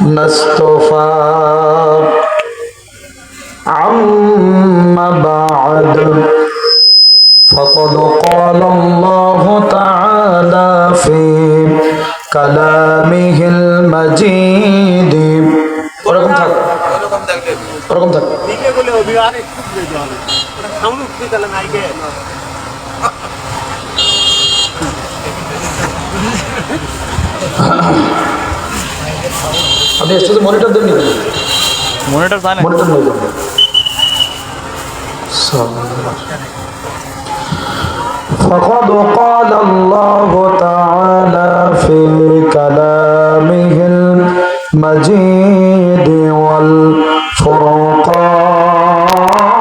نصطفى عما بعد فقد قال الله تعالى في كلامه المجيد ওরকম থাক ওরকম থাক দিকে বলে অভিমানে খুব দিতে হবে সামনে কি তাহলে নাইকে আপনি স্টেজে মনিটর দেন নি মনিটর জানেন মনিটর নিয়ে যাবেন فقد قال الله تعالى في كلامه المجيد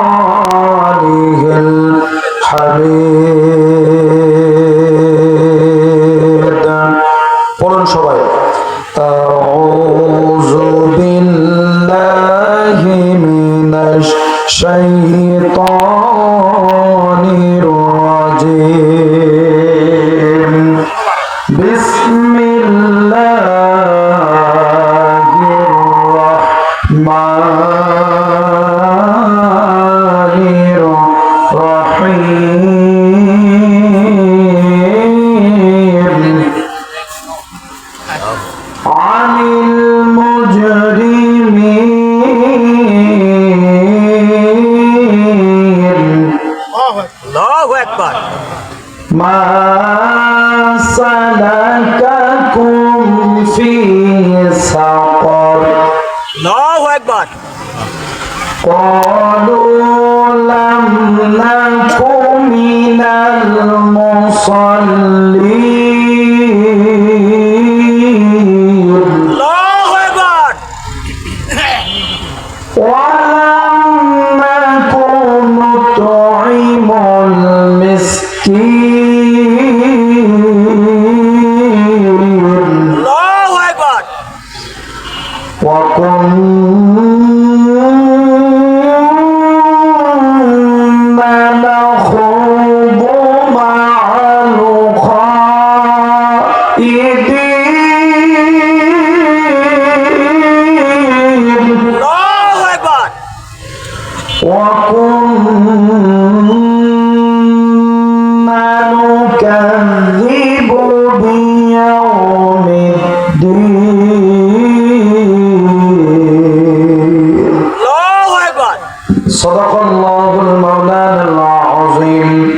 والفرقانه الحميد قولوا সবাই أعوذ بالله من الشيطان الرجيم بسم الله الرحمن الرحيم عن المجرمين الله اكبر ما سلككم في سقر الله اكبر قالوا لم نك من المصلين الله اكبر ولم نك نطعم المسكين الله اكبر وكنا نخوض مع الخائضين الله اكبر وكنا نكذب بيوم الدين الله اكبر صدق الله المولانا العظيم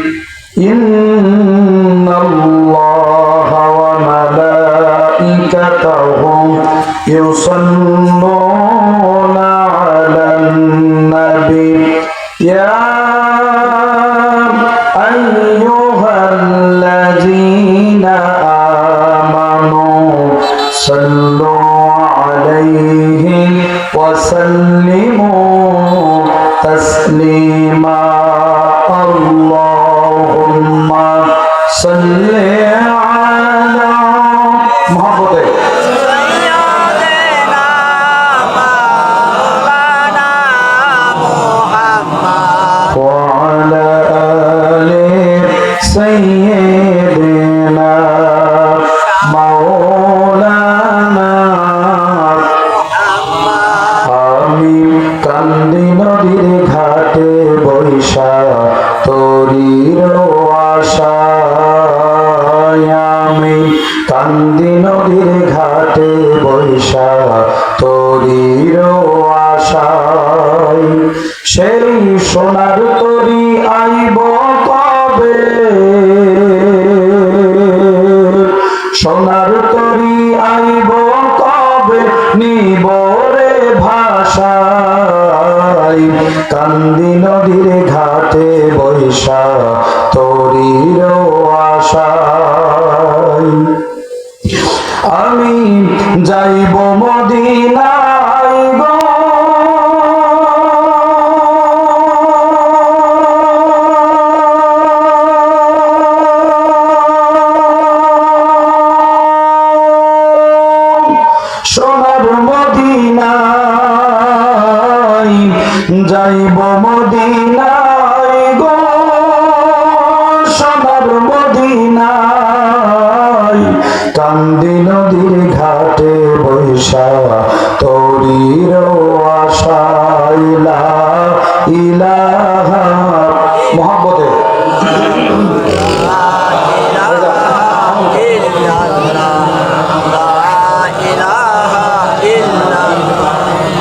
إن الله وملائكته يصلون على النبي يا أيها الذين آمنوا صلوا عليه وسلموا تسليما اللهم صل على محمد سيدنا مولانا محمد وعلى آل سيدنا مولانا আমি কান্দি নদীর ঘাটে বৈশা তোরির আশায় আমি কান্দি নদীর ঘাটে বৈশা তোরির আশায় সেই সোনার তরি আইব কবে সোনার তরি আইব কবে নিবরে ভাষায় কান্দি নদীর ঘাটে বৈশা তোরির আশায় আমি যাইব মদিনায় গো সোনার মদিনায় যাইব মদিনায় গো সোনার মদিনায় কান্দি নদীর ঘাটে বই দিশা তোরির আশায় লা ইলাহা মোহাম্মদে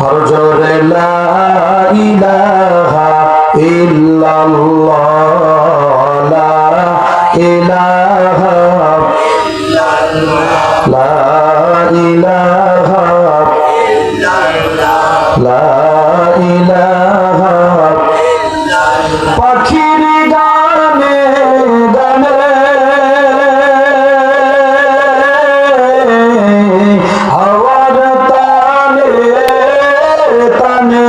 হর জোরে লা ইলাহা ইল্লাল্লাহ লা ইলাহা লা ইলাহা লা ইলাহা পাখির গানে গানে হাওয়ার তানে তানে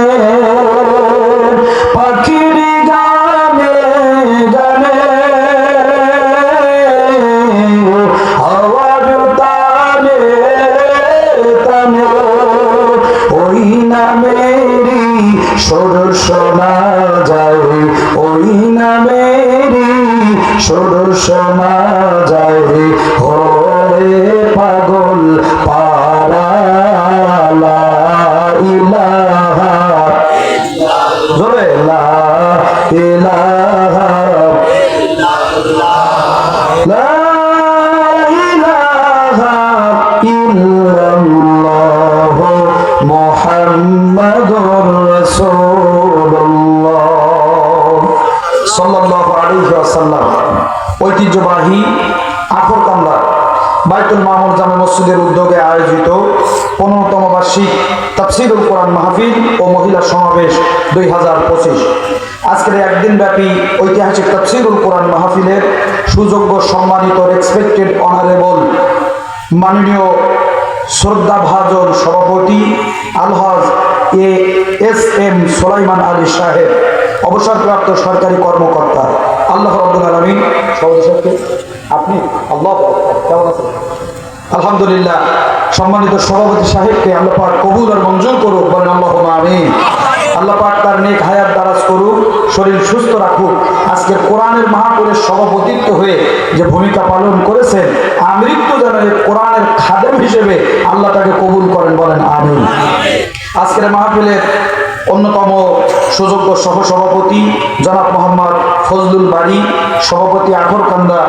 পাখির গানে গানে হাওয়ার তানে তানে ওই নামেরই সুর শোনা যায় ওই নামেরই সুর শোনা যায় হরে পাগল পারা লা ইলাহা জোরে লা ইলাহা লা ইলাহা ইল্লাল্লাহ মুহাম্মাদুর রাসূলুল্লাহ সাল্লাল্লাহু আলাইহি ওয়াসাল্লাম। ঐতিহ্যবাহী আখরকান্দা বাইতুল মামুর জামে মসজিদের উদ্যোগে আয়োজিত 15তম বার্ষিক তাফসীরুল কোরআন মাহফিল ও মহিলা সমাবেশ 2025। আজকের একদিন ব্যাপী ঐতিহাসিক তাফসীরুল কোরআন মাহফিলের সুযোগ্য সম্মানিত রেসপেক্টেড অনারেবল মাননীয় শ্রদ্ধাভাজন সভাপতি আলহাজ এস.এম. সুলাইমান আলী সাহেব, অবসরপ্রাপ্ত সরকারি কর্মকর্তা। আল্লাহ রাব্বুল আলামিন সভাপতি আপনি আল্লাহ কেমন আছেন? আলহামদুলিল্লাহ। সম্মানিত সভাপতি সাহেবকে আল্লাহ পাক কবুল আর মঞ্জুর করুক, বলেন আল্লাহুম্মা আমিন। আল্লাহ পাক তার নেক হায়াত দারাজ করুক, শরীর সুস্থ রাখুক। আজকের কোরআনের মাহফিলের সভাপতিত্ব হয়ে যে ভূমিকা পালন করেছেন, আমৃত্যু যেন কোরআনের খাদেম হিসেবে আল্লাহ তাকে কবুল করেন, বলেন আমিন। আজকের মাহফিলের অন্যতম সুযোগ্য সহসভাপতি জনাব মোহাম্মদ ফজলুল বারী, সভাপতি আখরকান্দা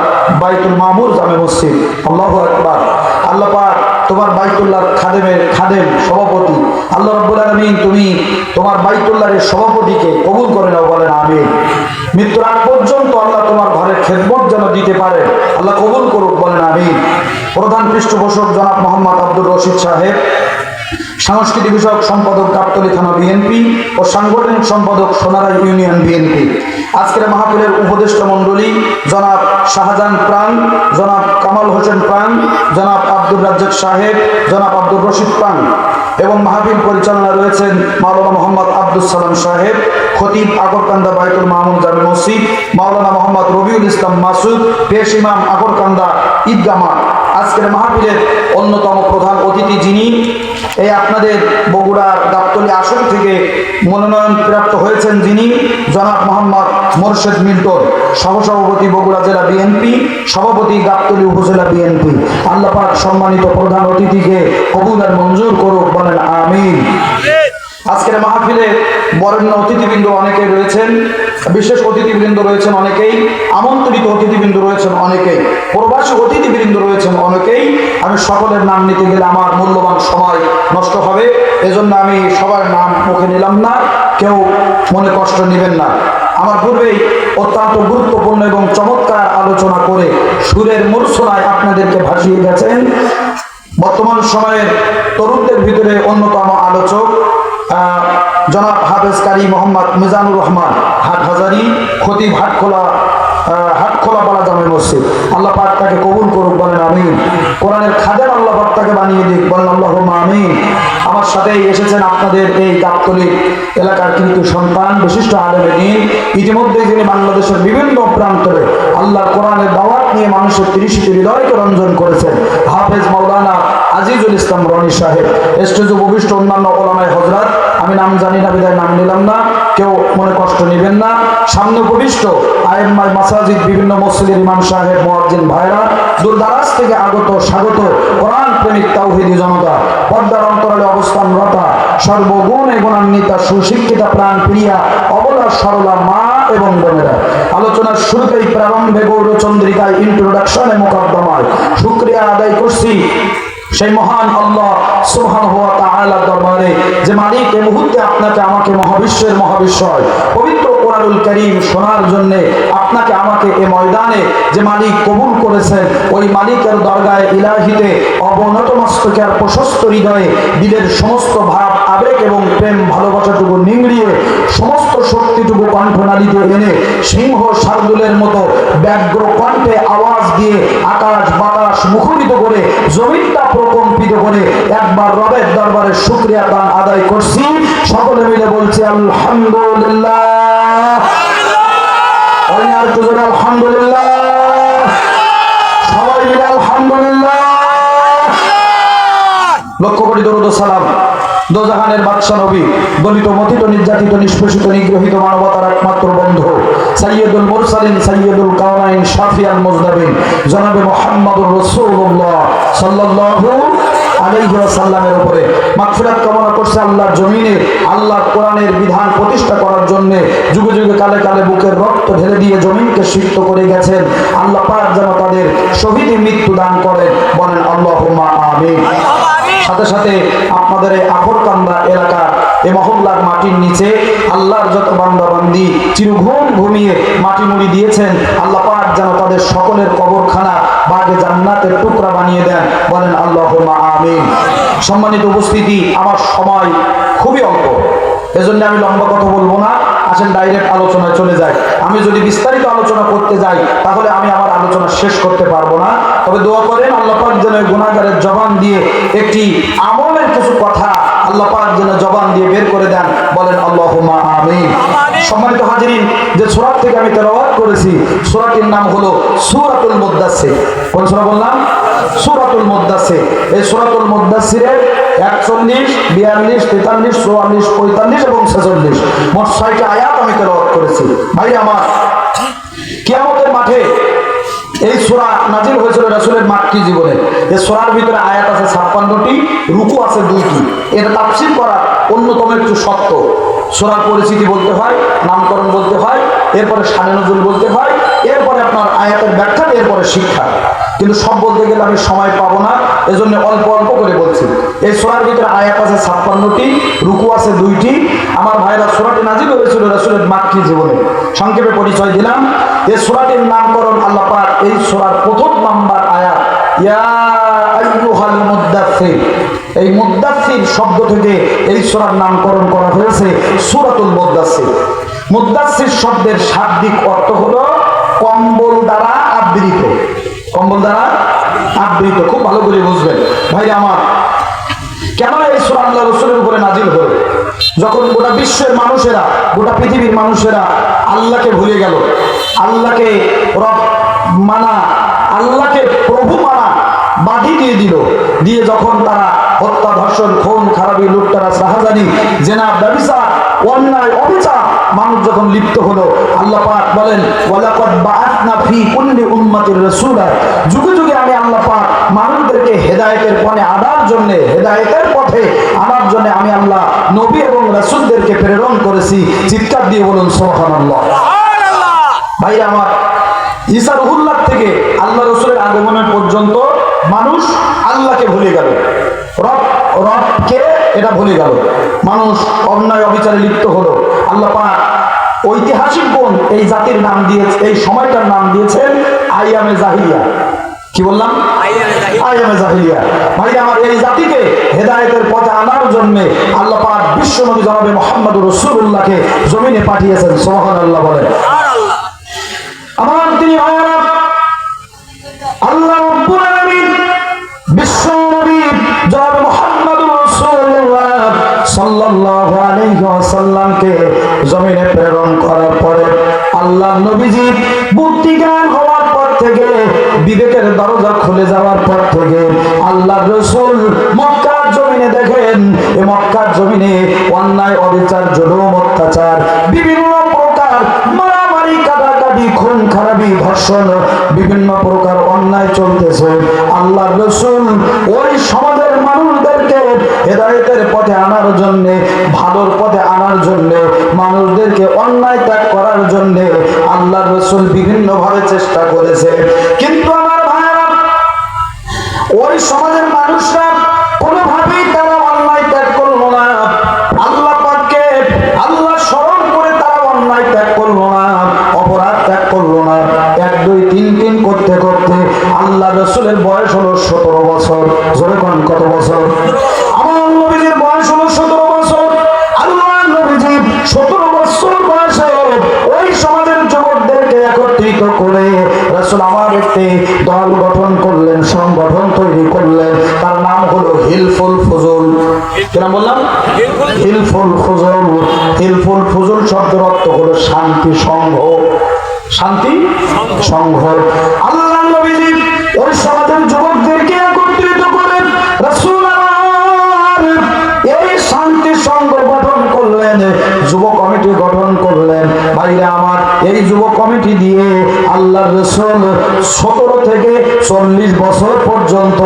বাইতুল মামুর জামে মসজিদ। আল্লাহু আকবার। আল্লাহ পাক তোমার বাইতুল্লাহর খাদেম সভাপতি আল্লাহ রাব্বুল আলামিন তুমি তোমার বাইতুল্লাহর সভাপতিকে কবুল করে নাও, বলেন আমিন। মৃত্যুর আগ পর্যন্ত আল্লাহ তোমার ঘরের খেদমত যেন দিতে পারে, আল্লাহ কবুল করুক, বলেন আমিন। প্রধান পৃষ্ঠপোষক জনাব মোহাম্মদ আব্দুর রশিদ সাহেব, সাংস্কৃতিক বিষয়ক সম্পাদক গাবতলী থানা বিএনপি ও সাংগঠনিক সম্পাদক সোনারাই ইউনিয়ন বিএনপি। আজকের মাহফিলের উপদেষ্টা মণ্ডলী জনাব শাহজাহান প্রাণ, জনাব কামাল হোসেন প্রাণ, জনাব আব্দুর রাজ্জাক সাহেব, জনাব আব্দুর রশিদ প্রাণ এবং মাহফিল পরিচালনা রয়েছেন মাওলানা মোহাম্মদ আব্দুল সালাম সাহেব, খতিব আখরকান্দা বাইতুল মামুন জামে মসজিদ, মাওলানা মোহাম্মদ রবিউল ইসলাম মাসুদ, পেশ ইমাম আখরকান্দা ঈদগাহ মাঠ। আজকের মাহফিলের অন্যতম প্রধান অতিথি যিনি এই আপনাদের বগুড়ার গাবতলী আসন থেকে মনোনয়ন প্রাপ্ত হয়েছেন, যিনি জনাব মোহাম্মদ মোরশেদ মিল্টন, সহসভাপতি বগুড়া জেলা বিএনপি, সভাপতি গাবতলী উপজেলা বিএনপি। আল্লাহ পাক সম্মানিত প্রধান অতিথিকে কবুল আর মঞ্জুর করুক, বলেন আমিন। আজকের মাহফিলে বরেণ্য অতিথিবৃন্দ অনেকেই রয়েছেন, বিশেষ অতিথিবৃন্দ রয়েছেন অনেকেই, আমন্ত্রিত অতিথিবৃন্দ রয়েছেন অনেকেই, প্রবাসী অতিথিবৃন্দ রয়েছেন অনেকেই। আমি সকলের নাম নিতে গেলে আমার মূল্যবান সময় নষ্ট হবে, এজন্য আমি সবার নাম মুখে নিলাম না, কেউ মনে কষ্ট নেবেন না। আমার পূর্বেই অত্যন্ত গুরুত্বপূর্ণ এবং চমৎকার আলোচনা করে সুরের মূর্ছনায় আপনাদেরকে ভাসিয়ে গেছেন বর্তমান সময়ের তরুণদের ভিতরে অন্যতম আলোচক জনাব হাফেজ কারি মোহাম্মদ মিজানুর রহমান হাটহাজারি, খতিব হাটখোলা পাড়া জামে মসজিদ। আল্লাহ পাক তাকে কবুল করুক, বলেন আমিন। কোরআনের খাদেম আল্লাহ পাক তাকে বানিয়ে দিক, বলেন আল্লাহুম্মা আমিন। আমার সাথেই এসেছেন আপনাদের এই গাবতলী এলাকার কৃতি সন্তান, বিশিষ্ট আলেমে দ্বীন, ইতিমধ্যে যিনি বাংলাদেশের বিভিন্ন প্রান্তরে আল্লাহর কোরআনের দাওয়াত নিয়ে মানুষের তিরিশটি হৃদয়কে রঞ্জন করেছেন, হাফেজ মাওলানা আজিজুল ইসলাম রনি সাহেব। স্টেজে উপবিষ্ট অন্যান্য ওলামায়ে হযরত, আমি নাম জানি না বিধায় নাম নিলাম না, কেউ মনে কষ্ট নেবেন না। সামনে উপবিষ্ট আইম্মায়ে মাসাজিদ, বিভিন্ন মসজিদের ইমাম সাহেব, মুয়াজ্জিন ভাইরা, দূর দারাজ থেকে আগত স্বাগত কোরআন প্রেমিক তাওহীদি জনতা, পর্দার অন্তরালে অবস্থানরতা, সর্বগুণে গুণান্বিতা সুশিক্ষিতা প্রাণ প্রিয়া অবলা সরলা মা এবং বোনেরা, আলোচনার শুরুতেই প্রারম্ভে গৌরচন্দ্রিকায় ইন্ট্রোডাকশনে মোকদ্দমায় শুকরিয়া আদায় করছি সেই মহান আল্লাহ সুবহানাহু ওয়া তাআলার দরবারে, যে মালিক এই মুহূর্তে আপনাকে আমাকে মহাবিশ্বের মহাবিশ্বয় পবিত্র কোরআনুল কারীম শোনার জন্য আপনাকে আমাকে এই ময়দানে যে মালিক কবুল করেছেন, ওই মালিকের দরগায় ইলাহিতে অবনত মস্তকে আর প্রশস্ত হৃদয়ে দিলের সমস্ত ভাব আবেগ এবং প্রেম ভালোবাসাটুকু নিংড়িয়ে সমস্ত শক্তিটুকু কণ্ঠনালীতে এনে সিংহ শার্দুলের মতো ব্যগ্র কণ্ঠে আওয়াজ দিয়ে আকাশ বাতাস মুখরিত করে জমিনটা প্রকম্পিত করে একবার রবের দরবারে শুকরিয়া দান আদায় করছি। সকলে মিলে বলছি আলহামদুলিল্লাহ, আলহামদুলিল্লাহ, সবাই মিলে আলহামদুলিল্লাহ। লক্ষ কোটি দরুদ ও সালাম দোজাহানের বাদশা নবী, দলিত মথিত নির্যাতিত নিষ্পেষিত নিগ্রহিত মানবতার একমাত্র বন্ধু সাইয়্যিদুল মুরসালিন সাইয়্যিদুল কাওনাইন শাফিয়াল মুজনাবিন জনাবে মুহাম্মদুর রাসূলুল্লাহ সাল্লাল্লাহু আলাইহি ওয়াসাল্লামের উপরে মাগফিরাত কামনা করছে আল্লাহর জমিনে আল্লাহর কোরআনের বিধান প্রতিষ্ঠা করার জন্য যুগে যুগে কালে কালে বুকের রক্ত ঢেলে দিয়ে জমিনকে সিক্ত করে গেছেন। আল্লাহ পাক যেন তাদের শহীদ মৃত্যু দান করেন, বলেন আল্লাহুম্মা আমিন। সাথে সাথে আপনাদের এই আখরকান্দা এলাকা এই মহল্লার মাটির নিচে আল্লাহর যত বান্দা বান্দি চিরঘুম ঘুমিয়ে মাটি মুড়ি দিয়েছেন, আল্লাহ পাক যেন তাদের সকলের কবরখানা বাগে জান্নাতের টুকরা বানিয়ে দেন, বলেন আল্লাহুম্মা আমিন। সম্মানিত উপস্থিতি, আমার সময় খুবই অল্প, এজন্য আমি লম্বা কথা বলবো না, আসেন ডাইরেক্ট আলোচনায় চলে যাই। আমি যদি বিস্তারিত আলোচনা করতে যাই তাহলে আমি আমার আলোচনা শেষ করতে পারবো না। তবে দোয়া করেন আল্লাহ পাক যেন গুনাহগারের জবান দিয়ে একটি আমলের কিছু কথা আল্লাহ পাক যেন জবান দিয়ে বের করে দেন, বলেন আল্লাহুম্মা আমিন। সম্মানিত হাজিরিন, যে সূরা থেকে আমি তেলাওয়াত করেছি সূরাটির নাম হলো সূরাতুল মুদ্দাসসির। কোন সূরা বললাম? সূরাতুল মুদ্দাসসির। এই সূরাতুল মুদ্দাসসিরের 41, 42, 43, 44, 45 এবং 46 মোট 6টি আয়াত আমি তেলাওয়াত করেছি। ভাই আমার, কিয়ামতের মাঠে এই সূরা নাজিল হয়েছিল রাসূলের মাক্কি জীবনে। এই সূরার ভিতরে আয়াত আছে 56টি, রুকু আছে 2টি। এর তাফসীর করা অন্যতম একটু শর্ত। সূরার পরিচিতি বলতে হয়, নামকরণ বলতে হয়, এরপরে শানে নজুল বলতে হয়, এরপরে আপনার আয়াতের ব্যাখ্যা, এরপরে শিক্ষা। কিন্তু সব বলতে গেলে আমি সময় পাবো না, এজন্য অল্প অল্প করে বলছি। এই সূরার ভিতরে আয়াত আছে 56টি, রুকু আছে 2টি। আমার ভাইরা, সূরাটি নাজিল হয়েছিল রাসূলের মাক্কি জীবনে। সংক্ষেপে পরিচয় দিলাম। এই সূরাটির নামকরণ আল্লাহ পাক এই সূরার প্রথম নাম্বার আয়াত ইয়া আইয়ুহাল মুদ্দাসসির, এই মুদ্দাসসির শব্দ থেকে এই সূরার নামকরণ করা হয়েছে সূরাতুল মুদ্দাসসির। মুদ্দাসসির শব্দের শাব্দিক অর্থ হলো কম্বল দ্বারা আবৃত। কম্বল দ্বারা আবৃত, খুব ভালো করে বুঝবেন ভাই আমার। কেন এই সূরা আল্লাহ রাসূলের উপরে নাজিল হলো? যখন গোটা বিশ্বের মানুষেরা, গোটা পৃথিবীর মানুষেরা আল্লাহকে ভুলে গেল, আল্লাহকে রব মানা, আল্লাহকে প্রভু মানা বাধি দিয়ে দিল, দিয়ে যখন তারা হত্যা, ধর্ষণ, খুন, খারাপি, লুটতরাজ, রাহাজানি, জেনা, ব্যভিচার, অন্যায়, অবিচার মানুষ যখন লিপ্ত হলো, আল্লাহ পাক বলেন ওয়ালাকাদ বাআসনা ফি কুল্লি উম্মাতির রাসূলা, যুগে যুগে আমি আল্লাহ পাক মানুষদেরকে হেদায়েতের পথে আনার জন্য, হেদায়েতের পথে আনার জন্য আমি আল্লাহ নবী এবং রাসূলদেরকে প্রেরণ করেছি। চিৎকার দিয়ে বলুন সুবহানাল্লাহ। ভাই আমার, ঈসা রুহুল্লাহ থেকে আল্লাহ রাসূলের আগমনের পর্যন্ত মানুষ আল্লাহকে ভুলে গেল, রবকে এটা ভুলে গেল, মানুষ অন্যায় অবিচারে লিপ্ত হলো। আল্লাহ পাক ঐতিহাসিক কোন এই জাতির নাম দিয়েছে, এই সময়টার নাম দিয়েছেন আইয়ামে জাহিলিয়া। কি বললাম? আইয়ামে জাহিলিয়া। ভাই আমার, এই জাতিকে হেদায়েতের পথে আনার জন্য আল্লাহ পাক বিশ্ব নবী জনাবে মুহাম্মদুর রাসূলুল্লাহকে জমিনে পাঠিয়েছেন। সুবহানাল্লাহ বলেন। আমার তিনি আল্লাহ রাব্বুল আলামিন বিশ্ব নবী জনাবে মুহাম্মদুর রাসূলুল্লাহ সাল্লাল্লাহু আলাইহি ওয়াসাল্লামকে জমিনে প্রেরণ করার পরে আল্লাহ নবীজি বুদ্ধি জ্ঞান হওয়ার পর থেকে, বিবেকের দরজা খুলে যাওয়ার পর থেকে আল্লাহ রাসূল মক্কার জমিনে দেখেন, এই মক্কার জমিনে অন্যায়, অবিচার, জুলুম, অত্যাচার, বিভিন্ন প্রকার মারামারি, কাটাকাটি, খুন খারাপি জমি ধর্ষণ বিভিন্ন প্রকার অন্যায় চলতেছে, আল্লাহর রাসূল ওই সমাজের মানুষদেরকে হেদায়েতের পথে আনার জন্য, ভালোর পথে আনার জন্য, মানুষদেরকে অন্যায় ত্যাগ করার জন্য আল্লাহর রাসূল বিভিন্ন ভাবে চেষ্টা করেছে। কিন্তু আমার ভাইরা, ওই সমাজের মানুষরা কোনোভাবেই তারা অন্যায় ত্যাগ করলো না। আল্লাহ পাককে আল্লাহ স্মরণ করে তারা অন্যায় ত্যাগ করলো না, অপরাধ ত্যাগ করলো না। 1 2 3 3 করতে করতে আল্লাহ রাসূলের বয়স হলো 17 বছর। জোরে কোন কত বছর? আমার নবীজির বয়স হলো 17 বছর। আল্লাহ নবীজি 17 বছর বয়সে ওই সমাজের যুবকদেরকে একত্রিত করে রাসূল আমার একটি দল গঠন করলেন, সংগঠন তৈরি করলেন। তার নাম হলো হিলফুল ফুজুল। কি নাম বললাম? হিলফুল ফুজুল। হিলফুল ফুজুল শব্দের অর্থ হলো শান্তি সংঘ। শান্তি সংঘ। আল্লাহ নবীজি ওই সমাজের যুবকদেরকে একত্রিত করে রাসূল আমার এই শান্তি সংঘ গঠন করলেন, যুব কমিটি গঠন করলেন। ভাইরা আমার, এই যুব কমিটি দিয়ে আল্লাহর রাসূল 17 থেকে 40 বছর পর্যন্ত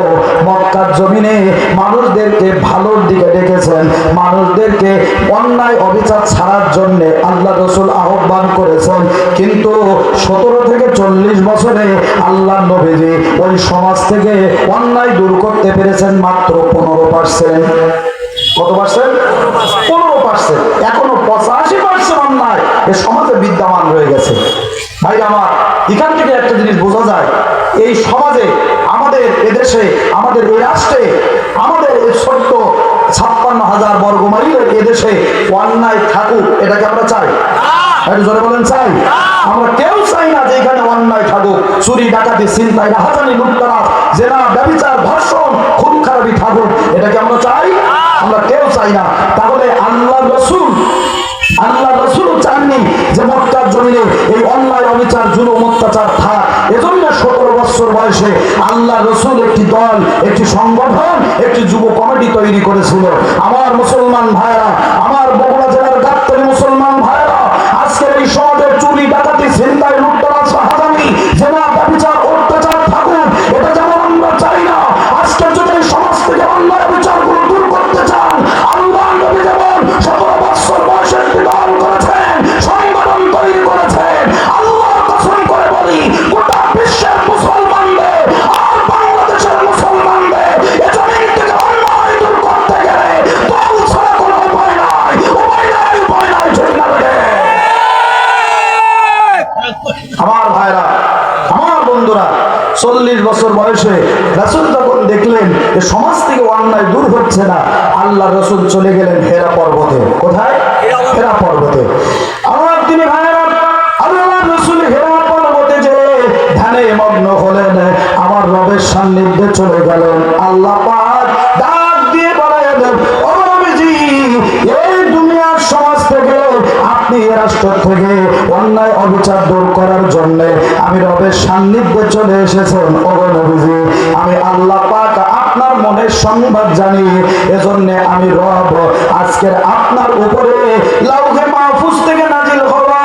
মক্কার জমিনে মানুষদেরকে ভালোর দিকে ডেকেছেন, মানুষদেরকে অন্যায় অবিচার ছাড়ার জন্য আল্লাহ রাসূল আহ্বান করেছেন। কিন্তু 17 থেকে 40 বছরে আল্লাহ নবীজি ওই সমাজ থেকে অন্যায় দূর করতে পেরেছেন মাত্র 15%। কত পার্সেন্ট? 15%। এখনো 85% অন্যায় এ সমাজে বিদ্যমান রয়ে গেছে। ভাই আমার, এখান থেকে একটা জিনিস বোঝা যায়, এই সমাজে, আমাদের এদেশে, আমাদের এই রাষ্ট্রে, আমাদের এই ছোট্ট 56,000 বর্গ মাইলের এদেশে অন্যায় থাকুক, এটাকে আমরা চাই? একটু জোরে বলেন, চাই? আমরা কেউ চাই না যে এখানে অন্যায় থাকুক, চুরি ডাকাতি ছিনতাই রাহাজানি লুটতরাজ জেনা ব্যভিচার ধর্ষণ খুন খারাপি থাকুক, এটাকে আমরা চাই? আমরা কেউ চাই না। তাহলে আল্লাহ রাসূল চাননি যে মক্কার জমিনে এই অন্যায় অবিচার জুলুম অত্যাচার থাক। এজন্য 17 বছর বয়সে আল্লাহ রাসূল একটি দল, একটি সংগঠন, একটি যুব কমিটি তৈরি করেছিল। আমার মুসলমান ভাইরা, আমার বগুড়া জেলার গাবতলী মুসলমান ভাইরা, আজকের এই সমাজের চুরি ডাকাতি ছিনতাই লুটতরাজ রাহাজানি জেনা ব্যভিচার অত্যাচার থাকুক, এটা যেমন আমরা চাই না। আজকে যদি এই সমাজ থেকে অন্যায় বিচারগুলো দূর করতে চান, আল্লাহ নবী যেমন 17 বছর বয়সে একটি দল করেছেন, সংগঠন তৈরি করেছেন, আল্লাহর কসম করে বলি, গোটা বিশ্বের মুসলমানদের আর বাংলাদেশের মুসলমানদের এ জমিন থেকে অন্যায় দূর করতে গেলে দল ছাড়া কোনো উপায় নাই, উপায় নাই, উপায় নাই। ঠিক না বেঠে? আমার ভাইরা, আমার বন্ধুরা, 40 বছর বয়সে রাসূল যখন দেখলেন যে সমাজ থেকে অন্যায় দূর হচ্ছে না, আল্লাহ রাসূল চলে গেলেন হেরা পর্বতে। কোথায়? হেরা পর্বতে। আমার তিনি ভাইরা, আল্লাহ রাসূল হেরা পর্বতে যে ধ্যানে মগ্ন হলেন, আমার রবের সান্নিধ্যে চলে গেলেন। আল্লাহ পাক ডাক দিয়ে বলেন, ও নবীজি, এই দুনিয়ার সমাজ থেকে, আপনি এই রাষ্ট্র থেকে অন্যায় অবিচার দূর করার জন্য আমি রবের সান্নিধ্যে চলে এসেছেন। ও নবীজি, আমি আল্লাহ পাক আপনার মনের সংবাদ জানি, এজন্য আমি রব আজকের আপনার উপরে লাউহে মাহফুজ থেকে নাজিল হওয়া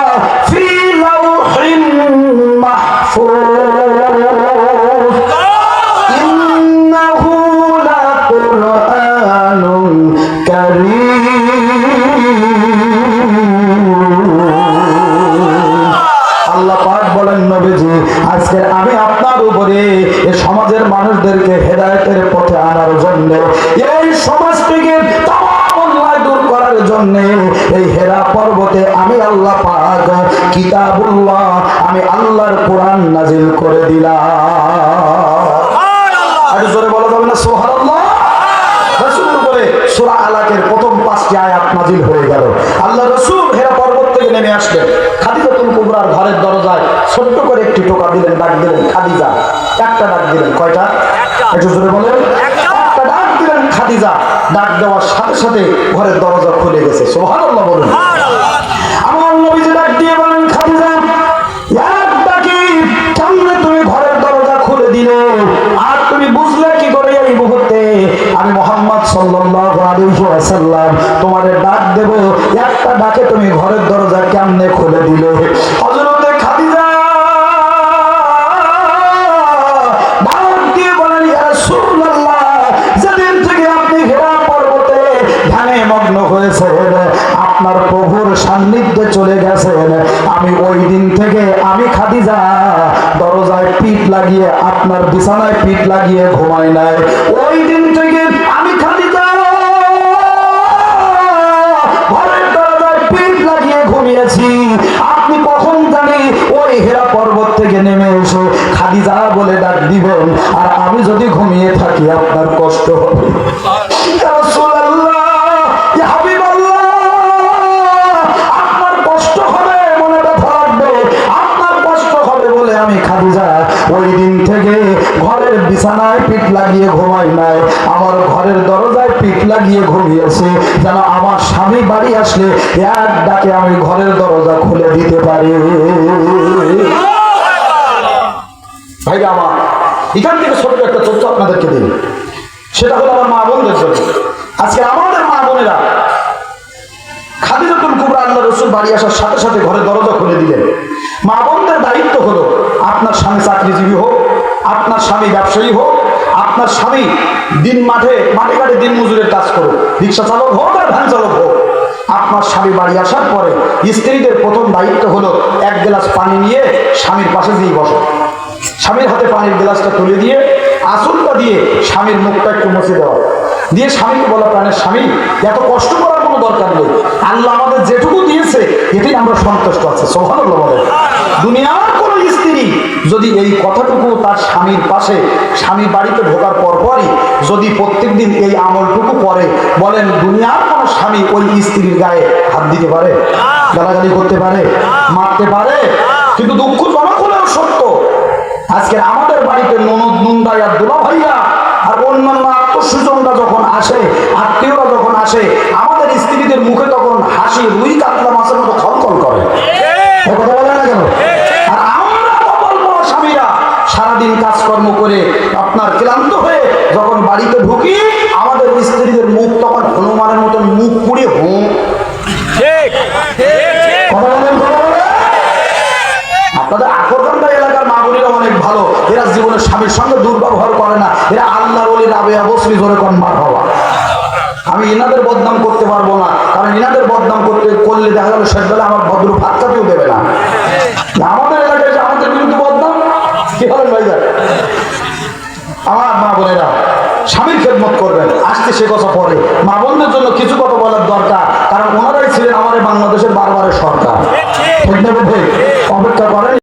ফি লাউহিন মাহফুজ ইন্নাহু লাকুরআনুন কারীম। আল্লাহ পাক বলেন, নবীজি, আজকে আমি আপনার উপরে এই সমাজের মানুষদেরকে হেদায়েতের পথে আনার জন্য, এই সমাজ থেকে তামাম অন্যায় দূর করার জন্য এই হেরা পর্বতে আমি আল্লাহ পাক কিতাবুল্লাহ, আমি আল্লাহর কোরআন নাজিল করে দিলাম। আর জোরে বলা যাবে না সুবহানাল্লাহ? রাসূলের উপরে সূরা আলাকের প্রথম 5টি আয়াত নাজিল হয়ে গেল। আল্লাহ রাসূল হেরা পর্বত থেকে নেমে আসলেন, খাদিজাতুল কুবরার ঘরের দরজায় ছোট্ট করে একটি টোকা দিলেন, ডাক দিলেন, খাদিজা। একটা ডাক দিলেন। কয়টা? একটু জোরে বলেন। একটা ডাক দিলেন খাদিজা। ডাক দেওয়ার সাথে সাথে ঘরের দরজা খুলে গেছে। সুবহানাল্লাহ বলুন। আমার নবীজি ডাক দিয়ে বলেন, খাদিজা, এক ডাকে কেমনে তুমি ঘরের দরজা খুলে দিলে, আর তুমি বুঝলে কি করে এই মুহূর্তে আমি মুহাম্মদ সাল্লাল্লাহু আলাইহি ওয়াসাল্লাম তোমারে ডাক দেব, একটা ডাকে তুমি ঘরের দরজা কেমনে খুলে দিলে? হযরতে খাদিজা মগ্ন হয়েছেন, আপনার প্রভুর সান্নিধ্যে চলে গেছেন। আমি ওই দিন থেকে আমি খাদিজা দরজায় পিঠ লাগিয়ে, আপনার বিছানায় পিঠ লাগিয়ে ঘুমাই নাই। ওই দিন থেকে আমি খাদিজা ঘরের দরজায় পিঠ লাগিয়ে ঘুমিয়েছি। আপনি কখন জানি ওই হেরা পর্বত থেকে নেমে এসে খাদিজা বলে ডাক দিবেন, আর আমি যদি ঘুমিয়ে থাকি আপনার কষ্ট হবে। ইয়া রাসূলুল্লাহ, ইয়া হাবিবাল্লাহ, আপনার কষ্ট হবে, মনে ব্যথা লাগবে, আপনার কষ্ট হবে বলে আমি খাদিজা ওই দিন থেকে ঘরের বিছানায় পিঠ লাগিয়ে ঘুমাই নাই, আমার ঘরের দরজায় পিঠ লাগিয়ে ঘুমিয়েছে, যেন আমার স্বামী বাড়ি আসলে এক ডাকে আমি ঘরের দরজা খুলে দিতে পারি। ভাইরা আমার, এখান থেকে ছোট্ট একটা তথ্য আপনাদেরকে দিন, সেটা হলো আমার মা বোনদের জন্য। আজকে আমাদের মা বোনেরা খাদিজাতুল কুবরা আল্লাহ রাসূল বাড়ি আসার সাথে সাথে ঘরের দরজা খুলে দিলেন। মা বোনদের দায়িত্ব হলো, আপনার স্বামী চাকরিজীবী হোক, আপনার স্বামী ব্যবসায়ী হোক, আপনার স্বামী দিন মাঠে ঘাটে দিন মজুরের কাজ করুক, রিক্সা চালক হোক আর ভ্যান চালক হোক, আপনার স্বামী বাড়ি আসার পরে স্ত্রীদের প্রথম দায়িত্ব হলো এক গ্লাস পানি নিয়ে স্বামীর পাশে দিয়ে বসো। স্বামীর হাতে পানির গ্লাসটা তুলে দিয়ে আঁচলটা দিয়ে স্বামীর মুখটা একটু মুছে দেওয়া, দিয়ে স্বামীকে বলা, প্রাণের স্বামী, এত কষ্ট করার কোনো দরকার নেই, আল্লাহ আমাদের যেটুকু দিয়েছে এতেই আমরা সন্তুষ্ট আছি। সুবহানাল্লাহ বলে। দুনিয়ার কোন স্ত্রী যদি এই কথাটুকু তার স্বামীর পাশে, স্বামী বাড়িতে ঢোকার পরপরই যদি প্রত্যেকদিন এই আমলটুকু করে, বলেন দুনিয়ার কোন স্বামী ওই স্ত্রীর গায়ে হাত দিতে পারে, গালাগালি করতে পারে, মারতে পারে? কিন্তু দুঃখজনক হলেও সত্য, আজকে আমাদের বাড়িতে ননদ নুনদাই আর দুলা ভাইয়া আর অন্যান্য আত্মস্বজনরা যখন আসে, আত্মীয়রা যখন আসে, আমাদের স্ত্রীদের মুখে তখন হাসি রুই কাতলা মাছের মতো খলখল করে। কথা বলে না কেন? আর আমরা কপাল পোড়া স্বামীরা সারাদিন কাজকর্ম করে আপনার ক্লান্ত হয়ে যখন বাড়িতে ঢুকি, আমাদের স্ত্রীদের মুখ তখন হনুমানের মতন মুখ পুড়ে হুম। কথা বলেন, কথা বলেন। আপনাদের আকর্ষণটা এলাকার মা বোনেরা অনেক ভালো, এরা জীবনের স্বামীর সঙ্গে দুর্ব্যবহার করে না, এরা আল্লাহর ওলি রাবেয়া বসরি জোরে কনভার্ট হওয়া। আমি ইনাদের বদনাম করতে পারবো না, কারণ ইনাদের বদনাম করলে দেখা গেল শেষ বেলা আমার ভদ্র ভাত খাতেও দেবে না। আমাদের এলাকায় যে আমাদের বিরুদ্ধে বদনাম কি হলেন ভাইজান? আমার মা বোনেরা স্বামীর খেদমত করবেন, আজকে সে কথা পরে। মা বোনদের জন্য কিছু কথা বলার দরকার, কারণ ওনারাই ছিলেন আমার বাংলাদেশের বারবারের সরকার। ঠিক না? অপেক্ষা করেন।